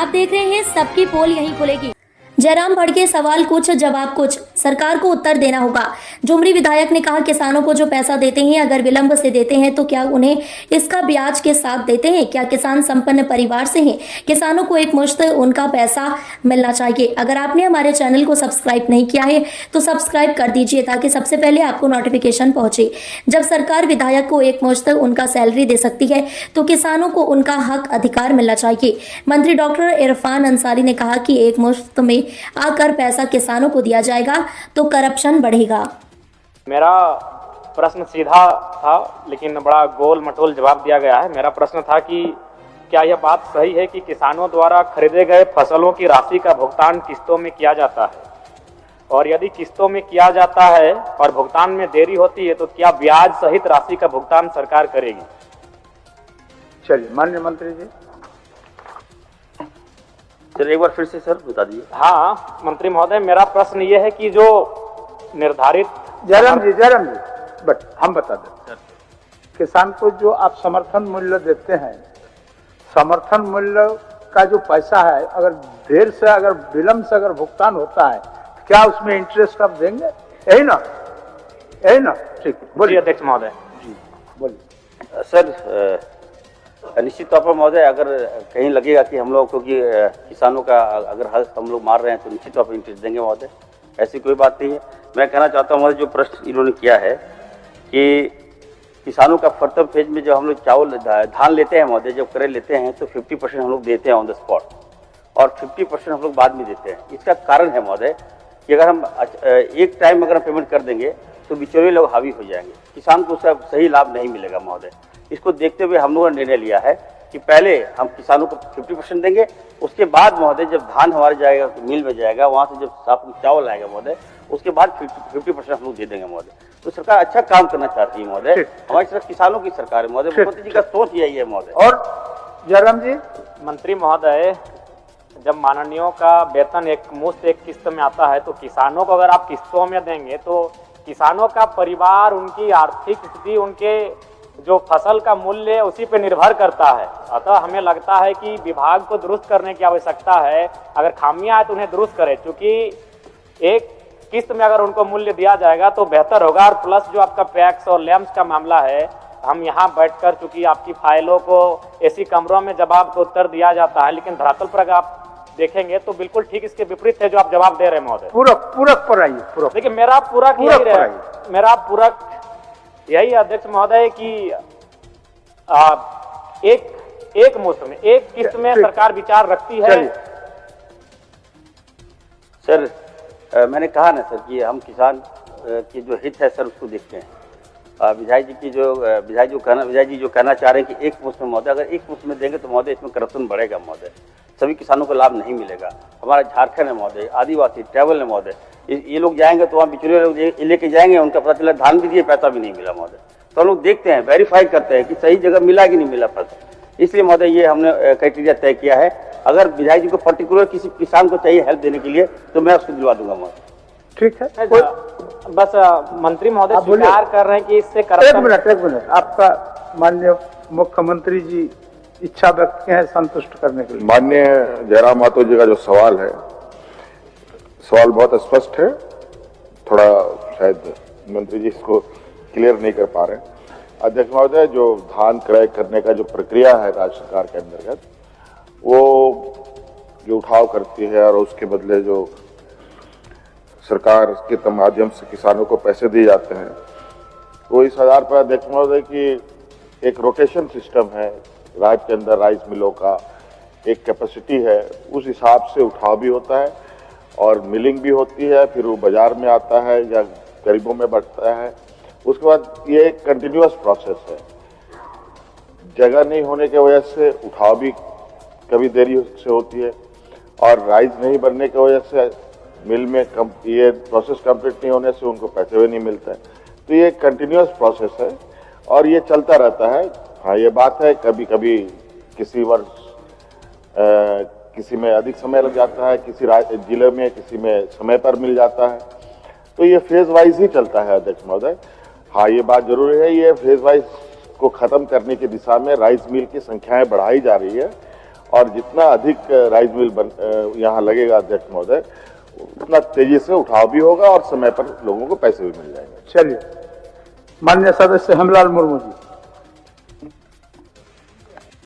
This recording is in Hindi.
आप देख रहे हैं सबकी पोल यहीं खुलेगी। जयराम भड़के सवाल कुछ जवाब कुछ, सरकार को उत्तर देना होगा। झुमरी विधायक ने कहा किसानों को जो पैसा देते हैं अगर विलंब से देते हैं तो क्या उन्हें इसका ब्याज के साथ देते हैं? क्या किसान संपन्न परिवार से हैं? किसानों को एक मुश्त उनका पैसा मिलना चाहिए। अगर आपने हमारे चैनल को सब्सक्राइब नहीं किया है तो सब्सक्राइब कर दीजिए ताकि सबसे पहले आपको नोटिफिकेशन पहुंचे। जब सरकार विधायक को एक मुश्त उनका सैलरी दे सकती है तो किसानों को उनका हक अधिकार मिलना चाहिए। मंत्री डॉक्टर इरफान अंसारी ने कहा कि एक मुश्त में आकर पैसा किसानों को दिया जाएगा तो करप्शन बढ़ेगा। मेरा प्रश्न सीधा था लेकिन बड़ा गोल मटोल जवाब दिया गया है। मेरा प्रश्न था कि क्या यह बात सही है कि किसानों द्वारा खरीदे गए फसलों की राशि का भुगतान किस्तों में किया जाता है, और यदि किस्तों में किया जाता है और भुगतान में देरी होती है तो क्या ब्याज सहित राशि का भुगतान सरकार करेगी? चलिए माननीय मंत्री जी। चलिए एक बार फिर से सर बता दीजिए। हाँ मंत्री महोदय, मेरा प्रश्न ये है कि जो निर्धारित जयराम जी बट हम बता दें, किसान को जो आप समर्थन मूल्य देते हैं, समर्थन मूल्य का जो पैसा है अगर देर से अगर विलंब से अगर भुगतान होता है क्या उसमें इंटरेस्ट आप देंगे? यही ना? ठीक है, बोलिए अध्यक्ष महोदय। जी बोलिए। सर निश्चित तौर पर महोदय अगर कहीं लगेगा कि हम लोग क्योंकि किसानों का अगर हक हम लोग मार रहे हैं तो निश्चित तौर पर इंटरेस्ट देंगे महोदय, ऐसी कोई बात नहीं है। मैं कहना चाहता हूँ महोदय जो प्रश्न इन्होंने किया है कि किसानों का प्रथम फेज में जब हम लोग चावल धान लेते हैं महोदय, जब करे लेते हैं तो 50% हम लोग देते हैं ऑन द स्पॉट और 50% हम लोग बाद में देते हैं। इसका कारण है महोदय कि अगर हम एक टाइम अगर हम पेमेंट कर देंगे तो बिचौलिए लोग हावी हो जाएंगे, किसान को उसका सही लाभ नहीं मिलेगा महोदय। इसको देखते हुए हम लोगों ने निर्णय लिया है कि पहले हम किसानों को 50% देंगे, उसके बाद महोदय जब धान हमारे जाएगा तो मिल में जाएगा, वहाँ से जब साफ चावल आएगा महोदय उसके बाद 50% हम लोग दे देंगे महोदय। तो सरकार अच्छा काम करना चाहती है महोदय, हमारी सरकार किसानों की सरकार है महोदय, मुख्यमंत्री जी का सोच यही है महोदय। और जयराम जी। मंत्री महोदय, जब माननीयों का वेतन एक मुश्त एक किस्त में आता है तो किसानों को अगर आप किस्तों में देंगे तो किसानों का परिवार, उनकी आर्थिक स्थिति, उनके जो फसल का मूल्य है उसी पे निर्भर करता है। अतः हमें लगता है कि विभाग को दुरुस्त करने की आवश्यकता है। अगर खामियां है तो उन्हें दुरुस्त करें, क्योंकि एक किस्त में अगर उनको मूल्य दिया जाएगा तो बेहतर होगा। और प्लस जो आपका पैक्स और लैम्स का मामला है, हम यहाँ बैठकर चूंकि आपकी फाइलों को ऐसी कमरों में जवाब को उत्तर दिया जाता है, लेकिन धरातल पर अगर आप देखेंगे तो बिल्कुल ठीक इसके विपरीत है जो आप जवाब दे रहे हैं महोदय। पूरक पर आइए, पूरक। देखिए मेरा पूरक यही अध्यक्ष महोदय कि एक मुश्त में एक किस्त में सरकार विचार रखती है। सर मैंने कहा ना सर कि हम किसान की जो हित है सर उसको देखते हैं। विधायक जी जो कहना चाह रहे हैं कि एक मुश्त में महोदय, अगर एक मुश्त में देंगे तो महोदय इसमें करप्शन बढ़ेगा महोदय, सभी किसानों को लाभ नहीं मिलेगा। हमारा झारखंड है महोदय, आदिवासी ट्रैवल है महोदय, ये लोग जाएंगे तो वहाँ बिचौलिए लोग लेके जाएंगे, उनका पता चला धान भी दिए पैसा भी नहीं मिला महोदय। तो हम लोग देखते हैं, वेरीफाई करते हैं कि सही जगह मिला कि नहीं मिला फसल। इसलिए महोदय ये हमने क्राइटेरिया तय किया है। अगर विधायक जी को पर्टिकुलर किसी किसान को चाहिए हेल्प देने के लिए तो मैं उसको दिलवा दूंगा महोदय। ठीक है, बस मंत्री महोदय स्वीकार कर रहे हैं कि इससे एक मिनट आपका माननीय मुख्यमंत्री जी इच्छा व्यक्त किए हैं संतुष्ट करने के लिए। माननीय जयराम मातो जी का जो सवाल है, सवाल बहुत स्पष्ट है, थोड़ा शायद मंत्री जी इसको क्लियर नहीं कर पा रहे। अध्यक्ष महोदय, जो धान क्रय करने का जो प्रक्रिया है राज्य सरकार के अंतर्गत, वो जो उठाव करती है और उसके बदले जो सरकार के माध्यम से किसानों को पैसे दिए जाते हैं, वो इस आधार पर अध्यक्ष महोदय की एक रोटेशन सिस्टम है राज्य के अंदर, राइस मिलों का एक कैपेसिटी है, उस हिसाब से उठाव भी होता है और मिलिंग भी होती है, फिर वो बाजार में आता है या गरीबों में बढ़ता है। उसके बाद ये एक कंटिन्यूअस प्रोसेस है। जगह नहीं होने की वजह से उठाव भी कभी देरी से होती है और राइस नहीं बनने की वजह से मिल में ये प्रोसेस कंप्लीट नहीं होने से उनको पैसे भी नहीं मिलते हैं। तो ये कंटिन्यूअस प्रोसेस है और ये चलता रहता है। हाँ, ये बात है कभी कभी किसी वर्ष किसी में अधिक समय लग जाता है, किसी जिले में किसी में समय पर मिल जाता है, तो ये फेज वाइज ही चलता है अध्यक्ष महोदय। हाँ, ये बात जरूरी है, ये फेज वाइज को खत्म करने की दिशा में राइस मिल की संख्याएं बढ़ाई जा रही है और जितना अधिक राइस मिल यहाँ लगेगा अध्यक्ष महोदय, उतना तेजी से उठाव भी होगा और समय पर लोगों को पैसे भी मिल जाएंगे। चलिए, माननीय सदस्य हेमलाल मुर्मू जी।